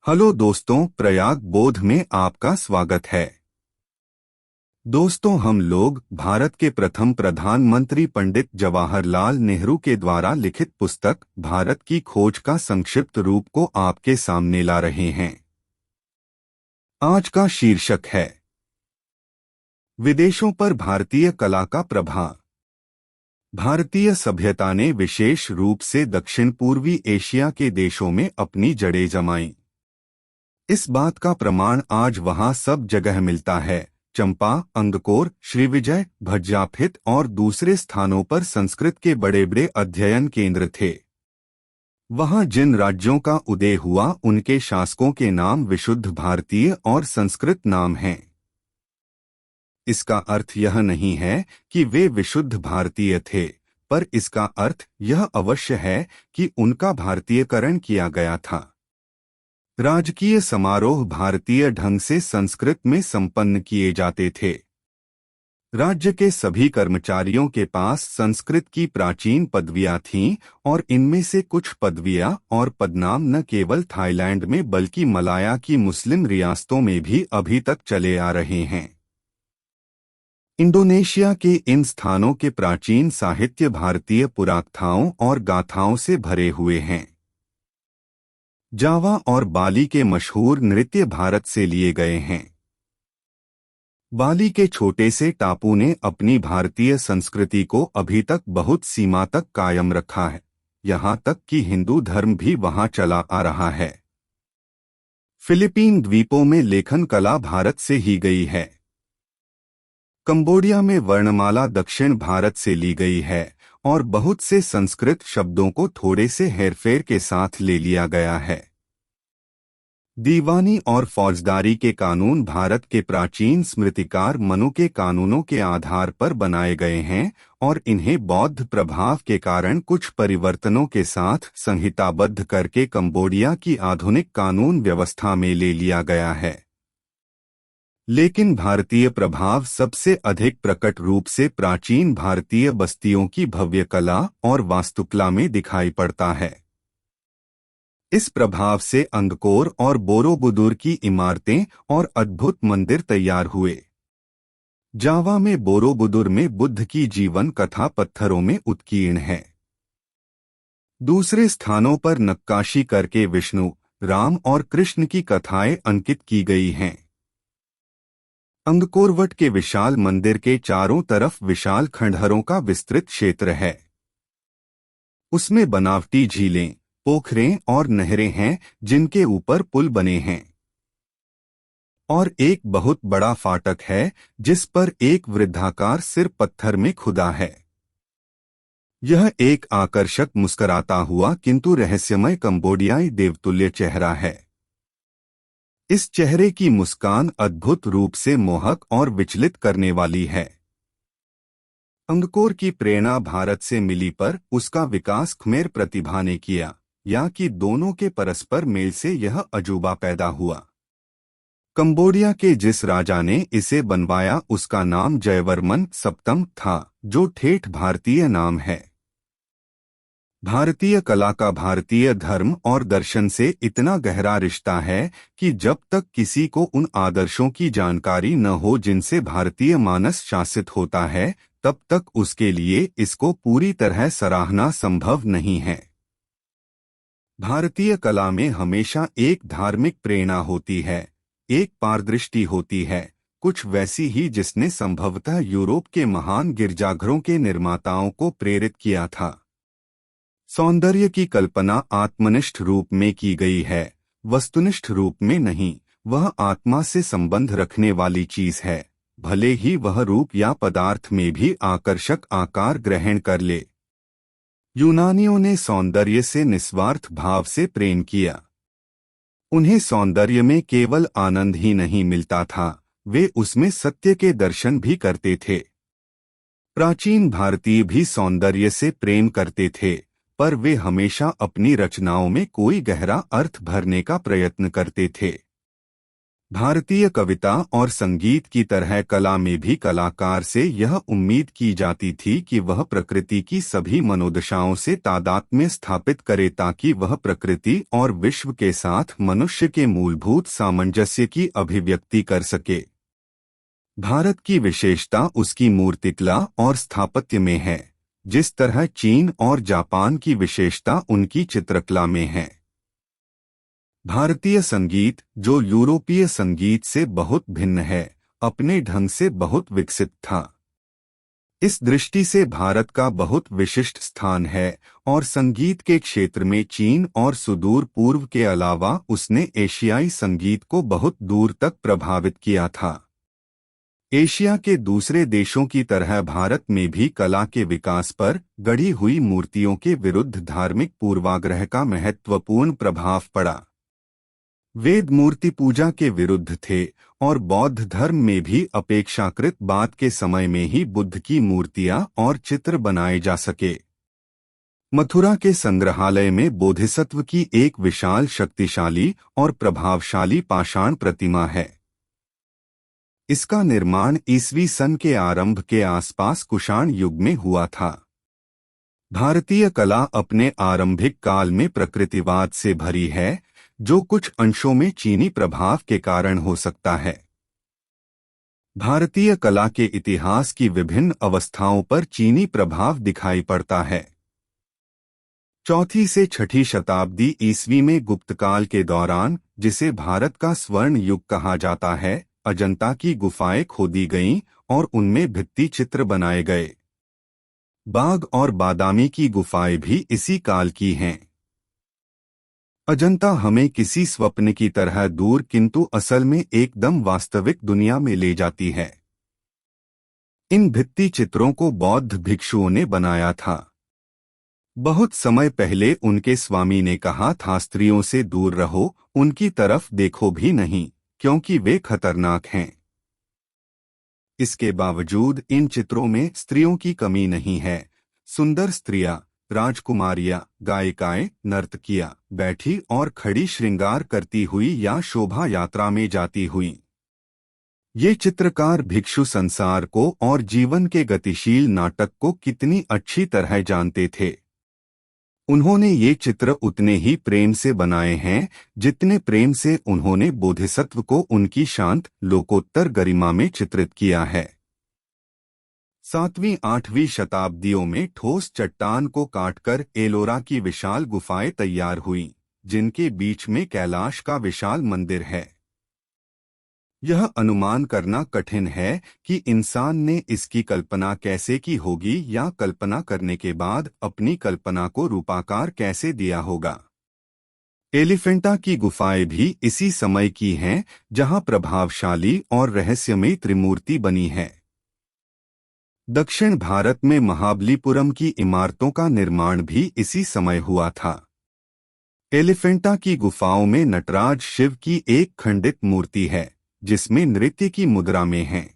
Hello दोस्तों, प्रयाग बोध में आपका स्वागत है। दोस्तों, हम लोग भारत के प्रथम प्रधानमंत्री पंडित जवाहरलाल नेहरू के द्वारा लिखित पुस्तक भारत की खोज का संक्षिप्त रूप को आपके सामने ला रहे हैं। आज का शीर्षक है विदेशों पर भारतीय कला का प्रभाव। भारतीय सभ्यता ने विशेष रूप से दक्षिण पूर्वी एशिया के देशों में अपनी जड़ें जमाईं। इस बात का प्रमाण आज वहां सब जगह मिलता है। चंपा, अंगकोर, श्रीविजय, भज्जाफित और दूसरे स्थानों पर संस्कृत के बड़े बड़े अध्ययन केंद्र थे। वहां जिन राज्यों का उदय हुआ उनके शासकों के नाम विशुद्ध भारतीय और संस्कृत नाम हैं। इसका अर्थ यह नहीं है कि वे विशुद्ध भारतीय थे, पर इसका अर्थ यह अवश्य है कि उनका भारतीयकरण किया गया था। राजकीय समारोह भारतीय ढंग से संस्कृत में संपन्न किए जाते थे। राज्य के सभी कर्मचारियों के पास संस्कृत की प्राचीन पदवियां थीं और इनमें से कुछ पदवियां और पदनाम न केवल थाईलैंड में बल्कि मलाया की मुस्लिम रियासतों में भी अभी तक चले आ रहे हैं। इंडोनेशिया के इन स्थानों के प्राचीन साहित्य भारतीय पुराकथाओं और गाथाओं से भरे हुए हैं। जावा और बाली के मशहूर नृत्य भारत से लिए गए हैं। बाली के छोटे से टापू ने अपनी भारतीय संस्कृति को अभी तक बहुत सीमा तक कायम रखा है, यहाँ तक कि हिंदू धर्म भी वहाँ चला आ रहा है। फिलीपीन द्वीपों में लेखन कला भारत से ही गई है। कंबोडिया में वर्णमाला दक्षिण भारत से ली गई है और बहुत से संस्कृत शब्दों को थोड़े से हेरफेर के साथ ले लिया गया है। दीवानी और फौजदारी के कानून भारत के प्राचीन स्मृतिकार मनु के कानूनों के आधार पर बनाए गए हैं और इन्हें बौद्ध प्रभाव के कारण कुछ परिवर्तनों के साथ संहिताबद्ध करके कंबोडिया की आधुनिक कानून व्यवस्था में ले लिया गया है। लेकिन भारतीय प्रभाव सबसे अधिक प्रकट रूप से प्राचीन भारतीय बस्तियों की भव्य कला और वास्तुकला में दिखाई पड़ता है। इस प्रभाव से अंगकोर और बोरोबुदुर की इमारतें और अद्भुत मंदिर तैयार हुए। जावा में बोरोबुदुर में बुद्ध की जीवन कथा पत्थरों में उत्कीर्ण है। दूसरे स्थानों पर नक्काशी करके विष्णु, राम और कृष्ण की कथाएं अंकित की गई हैं। अंगकोरवट के विशाल मंदिर के चारों तरफ विशाल खंडहरों का विस्तृत क्षेत्र है। उसमें बनावटी झीलें, पोखरें और नहरें हैं जिनके ऊपर पुल बने हैं। और एक बहुत बड़ा फाटक है जिस पर एक वृद्धाकार सिर पत्थर में खुदा है। यह एक आकर्षक मुस्कुराता हुआ किंतु रहस्यमय कंबोडियाई देवतुल्य चेहरा है। इस चेहरे की मुस्कान अद्भुत रूप से मोहक और विचलित करने वाली है। अंगकोर की प्रेरणा भारत से मिली पर उसका विकास ख्मेर प्रतिभा ने किया, या कि दोनों के परस्पर मेल से यह अजूबा पैदा हुआ। कंबोडिया के जिस राजा ने इसे बनवाया उसका नाम जयवर्मन सप्तम था, जो ठेठ भारतीय नाम है। भारतीय कला का भारतीय धर्म और दर्शन से इतना गहरा रिश्ता है कि जब तक किसी को उन आदर्शों की जानकारी न हो जिनसे भारतीय मानस शासित होता है, तब तक उसके लिए इसको पूरी तरह सराहना संभव नहीं है। भारतीय कला में हमेशा एक धार्मिक प्रेरणा होती है, एक पारदृष्टि होती है, कुछ वैसी ही जिसने संभवतः यूरोप के महान गिरजाघरों के निर्माताओं को प्रेरित किया था। सौंदर्य की कल्पना आत्मनिष्ठ रूप में की गई है, वस्तुनिष्ठ रूप में नहीं। वह आत्मा से संबंध रखने वाली चीज है, भले ही वह रूप या पदार्थ में भी आकर्षक आकार ग्रहण कर ले। यूनानियों ने सौंदर्य से निस्वार्थ भाव से प्रेम किया। उन्हें सौंदर्य में केवल आनंद ही नहीं मिलता था, वे उसमें सत्य के दर्शन भी करते थे। प्राचीन भारतीय भी सौंदर्य से प्रेम करते थे, पर वे हमेशा अपनी रचनाओं में कोई गहरा अर्थ भरने का प्रयत्न करते थे। भारतीय कविता और संगीत की तरह कला में भी कलाकार से यह उम्मीद की जाती थी कि वह प्रकृति की सभी मनोदशाओं से तादात्म्य स्थापित करे ताकि वह प्रकृति और विश्व के साथ मनुष्य के मूलभूत सामंजस्य की अभिव्यक्ति कर सके। भारत की विशेषता उसकी मूर्तिकला और स्थापत्य में है, जिस तरह चीन और जापान की विशेषता उनकी चित्रकला में है। भारतीय संगीत, जो यूरोपीय संगीत से बहुत भिन्न है, अपने ढंग से बहुत विकसित था। इस दृष्टि से भारत का बहुत विशिष्ट स्थान है और संगीत के क्षेत्र में चीन और सुदूर पूर्व के अलावा उसने एशियाई संगीत को बहुत दूर तक प्रभावित किया था। एशिया के दूसरे देशों की तरह भारत में भी कला के विकास पर गढ़ी हुई मूर्तियों के विरुद्ध धार्मिक पूर्वाग्रह का महत्वपूर्ण प्रभाव पड़ा। वेद मूर्ति पूजा के विरुद्ध थे और बौद्ध धर्म में भी अपेक्षाकृत बाद के समय में ही बुद्ध की मूर्तियां और चित्र बनाए जा सके। मथुरा के संग्रहालय में बोधिसत्व की एक विशाल, शक्तिशाली और प्रभावशाली पाषाण प्रतिमा है। इसका निर्माण ईसवी सन के आरंभ के आसपास कुषाण युग में हुआ था। भारतीय कला अपने आरंभिक काल में प्रकृतिवाद से भरी है, जो कुछ अंशों में चीनी प्रभाव के कारण हो सकता है। भारतीय कला के इतिहास की विभिन्न अवस्थाओं पर चीनी प्रभाव दिखाई पड़ता है। 4वीं से 6वीं शताब्दी ईस्वी में गुप्तकाल के दौरान, जिसे भारत का स्वर्ण युग कहा जाता है, अजंता की गुफाएं खोदी गईं और उनमें भित्ति चित्र बनाए गए। बाघ और बादामी की गुफाएं भी इसी काल की हैं। अजंता हमें किसी स्वप्न की तरह दूर किंतु असल में एकदम वास्तविक दुनिया में ले जाती है। इन भित्ति चित्रों को बौद्ध भिक्षुओं ने बनाया था। बहुत समय पहले उनके स्वामी ने कहा था, स्त्रियों से दूर रहो, उनकी तरफ देखो भी नहीं, क्योंकि वे खतरनाक हैं। इसके बावजूद इन चित्रों में स्त्रियों की कमी नहीं है। सुंदर स्त्रियां, राजकुमारियां, गायिकाएं, नर्तकियां, बैठी और खड़ी श्रृंगार करती हुई या शोभा यात्रा में जाती हुई। ये चित्रकार भिक्षु संसार को और जीवन के गतिशील नाटक को कितनी अच्छी तरह जानते थे। उन्होंने ये चित्र उतने ही प्रेम से बनाए हैं जितने प्रेम से उन्होंने बोधिसत्व को उनकी शांत, लोकोत्तर गरिमा में चित्रित किया है। 7वीं-8वीं शताब्दियों में ठोस चट्टान को काटकर एलोरा की विशाल गुफाएं तैयार हुईं, जिनके बीच में कैलाश का विशाल मंदिर है। यह अनुमान करना कठिन है कि इंसान ने इसकी कल्पना कैसे की होगी या कल्पना करने के बाद अपनी कल्पना को रूपाकार कैसे दिया होगा। एलिफेंटा की गुफाएं भी इसी समय की हैं, जहां प्रभावशाली और रहस्यमयी त्रिमूर्ति बनी है। दक्षिण भारत में महाबलीपुरम की इमारतों का निर्माण भी इसी समय हुआ था। एलिफेंटा की गुफाओं में नटराज शिव की एक खंडित मूर्ति है, जिसमें नृत्य की मुद्रा में है।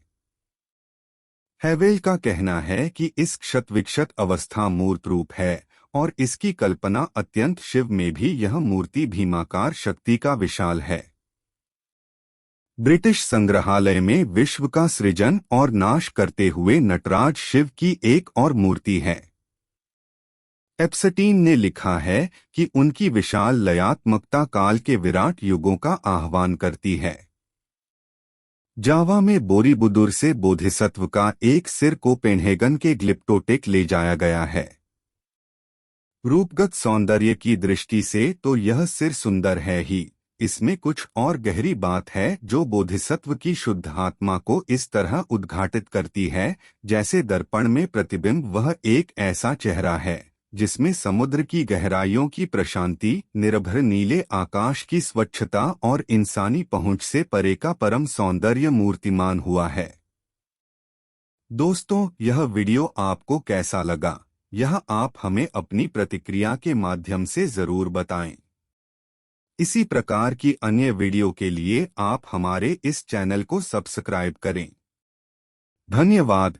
हैवेल का कहना है कि इस क्षत-विक्षत अवस्था मूर्त रूप है और इसकी कल्पना अत्यंत शिव में भी यह मूर्ति भीमाकार शक्ति का विशाल है। ब्रिटिश संग्रहालय में विश्व का सृजन और नाश करते हुए नटराज शिव की एक और मूर्ति है। एप्स्टीन ने लिखा है कि उनकी विशाल लयात्मकता काल के विराट युगों का आह्वान करती है। जावा में बोरीबुदुर से बोधिसत्व का एक सिर कोपेनहेगन के ग्लिप्टोटेक ले जाया गया है। रूपगत सौंदर्य की दृष्टि से तो यह सिर सुंदर है ही, इसमें कुछ और गहरी बात है जो बोधिसत्व की शुद्ध आत्मा को इस तरह उद्घाटित करती है, जैसे दर्पण में प्रतिबिंब वह एक ऐसा चेहरा है जिसमें समुद्र की गहराइयों की प्रशांति, निर्भर नीले आकाश की स्वच्छता और इंसानी पहुंच से परे का परम सौंदर्य मूर्तिमान हुआ है। दोस्तों, यह वीडियो आपको कैसा लगा, यह आप हमें अपनी प्रतिक्रिया के माध्यम से जरूर बताएं। इसी प्रकार की अन्य वीडियो के लिए आप हमारे इस चैनल को सब्सक्राइब करें। धन्यवाद।